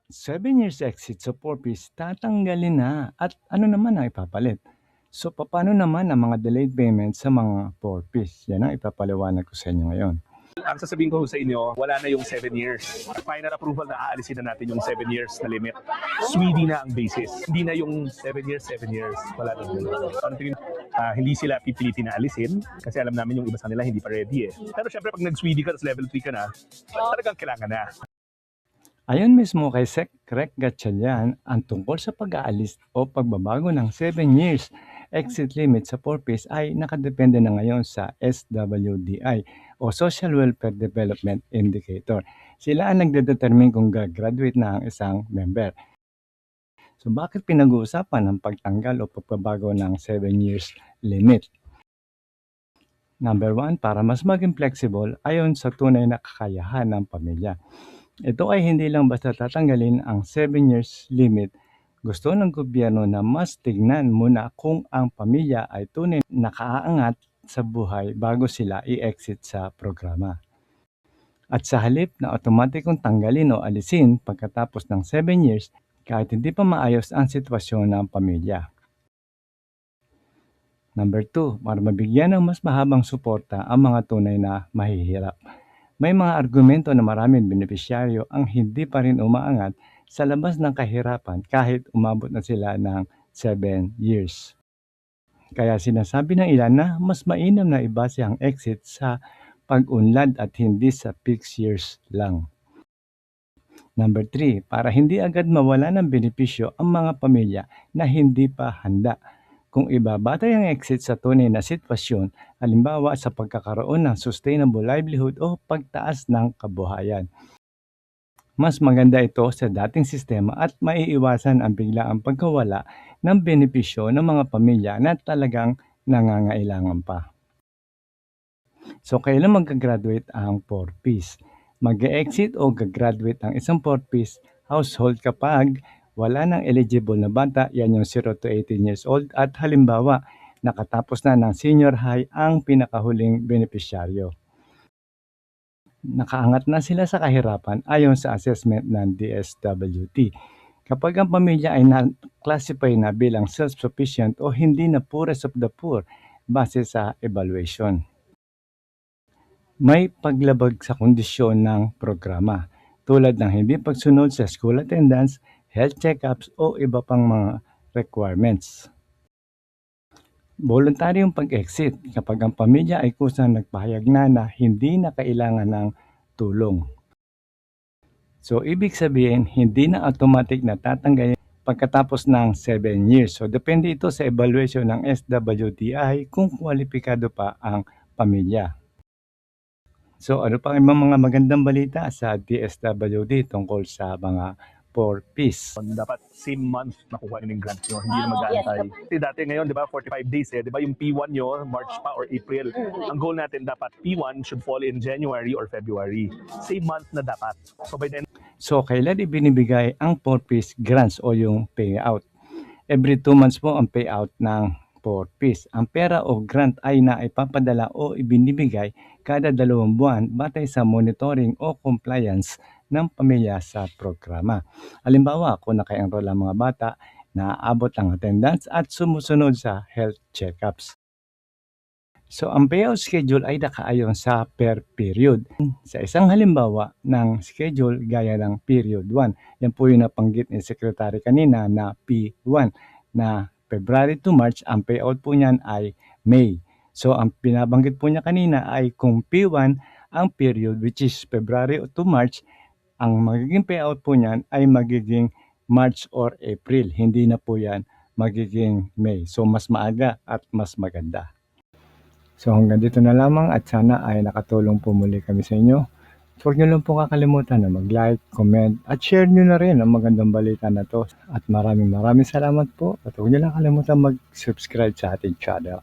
7 years exit sa 4-piece, tatanggalin na at ano naman ang ipapalit? So, paano naman ang mga delayed payments sa mga 4-piece? Yan ang ipapaliwanag ko sa inyo ngayon. Ang sasabihin ko sa inyo, wala na yung 7 years. Final approval na aalisin na natin yung 7 years na limit. Swede na ang basis. Hindi na yung 7 years, 7 years. Wala na yun. Hindi sila pipilitin na alisin kasi alam namin yung iba sa nila hindi pa ready eh. Pero syempre pag nag-Swede ka, level 3 ka na, talagang kailangan na. Ayon mismo kay Sec. Rec Gatchalian, ang tungkol sa pag-aalis o pagbabago ng 7 years exit limit sa 4-piece ay nakadepende na ngayon sa SWDI o Social Welfare Development Indicator. Sila ang nagdedetermine kung gagraduate na ang isang member. So bakit pinag-uusapan ang pagtanggal o pagbabago ng 7 years limit? Number 1, para mas maging flexible ayon sa tunay na kakayahan ng pamilya. Ito ay hindi lang basta tatanggalin ang 7 years limit. Gusto ng gobyerno na mas tignan muna kung ang pamilya ay tunay na nakaaangat sa buhay bago sila i-exit sa programa. At sa halip na otomatikong tanggalin o alisin pagkatapos ng 7 years kahit hindi pa maayos ang sitwasyon ng pamilya. Number 2, para mabigyan ng mas mahabang suporta ang mga tunay na mahihirap. May mga argumento na maraming benepisyaryo ang hindi pa rin umaangat sa labas ng kahirapan kahit umabot na sila ng 7 years. Kaya sinasabi ng ilan na mas mainam na ibase ang exit sa pag-unlad at hindi sa fixed years lang. Number 3, para hindi agad mawala ng benepisyo ang mga pamilya na hindi pa handa. Kung ibabatay ang exit sa tunay na sitwasyon, halimbawa sa pagkakaroon ng sustainable livelihood o pagtaas ng kabuhayan. Mas maganda ito sa dating sistema at maiiwasan ang biglaang pagkawala ng benepisyo ng mga pamilya na talagang nangangailangan pa. So, kailan mag-graduate ang 4-piece? Mag-exit o gagraduate ang isang 4-piece household kapag wala nang eligible na bata, yan yung 0 to 18 years old, at halimbawa, nakatapos na ng senior high ang pinakahuling benepisyaryo. Nakaangat na sila sa kahirapan ayon sa assessment ng DSWD. Kapag ang pamilya ay na-classify na bilang self-sufficient o hindi na poorest of the poor base sa evaluation. May paglabag sa kondisyon ng programa tulad ng hindi pagsunod sa school attendance, health checkups o iba pang mga requirements. Voluntaryong pag-exit kapag ang pamilya ay kusang nagpahayag na hindi na kailangan ng tulong. So, ibig sabihin, hindi na automatic na tatanggalin pagkatapos ng 7 years. So, depende ito sa evaluation ng SWDI kung kwalipikado pa ang pamilya. So, ano pang ibang mga magandang balita sa DSWD tungkol sa mga 4-piece? Dapat same month nakuha yung grant nyo, hindi na mag-aantay. Kasi dati ngayon, di ba, 45 days eh. Di ba yung P1 nyo, March pa or April. Ang goal natin dapat P1 should fall in January or February. Same month na dapat. So by then, So, kailan ibinibigay ang 4-piece grants o yung payout? Every 2 months po ang payout ng 4-piece. Ang pera o grant ay naipapadala o ibinibigay kada 2 buwan batay sa monitoring o compliance ng pamilya sa programa. Halimbawa, kung naka-enroll ang mga bata, naaabot ang attendance at sumusunod sa health checkups. So, ang payout schedule ay nakaayon sa per period. Sa isang halimbawa ng schedule gaya ng period 1, yan po yung napanggit ni Secretary kanina na P1 na February to March, ang payout po niyan ay May. So, ang binabanggit po niya kanina ay kung P1 ang period which is February to March, ang magiging payout po niyan ay magiging March or April. Hindi na po yan magiging May. So, mas maaga at mas maganda. So hanggang dito na lamang at sana ay nakatulong po muli kami sa inyo. Huwag nyo lang po kakalimutan na mag-like, comment at share nyo na rin ang magandang balita na to. At maraming salamat po at huwag nyo lang kalimutan mag-subscribe sa ating channel.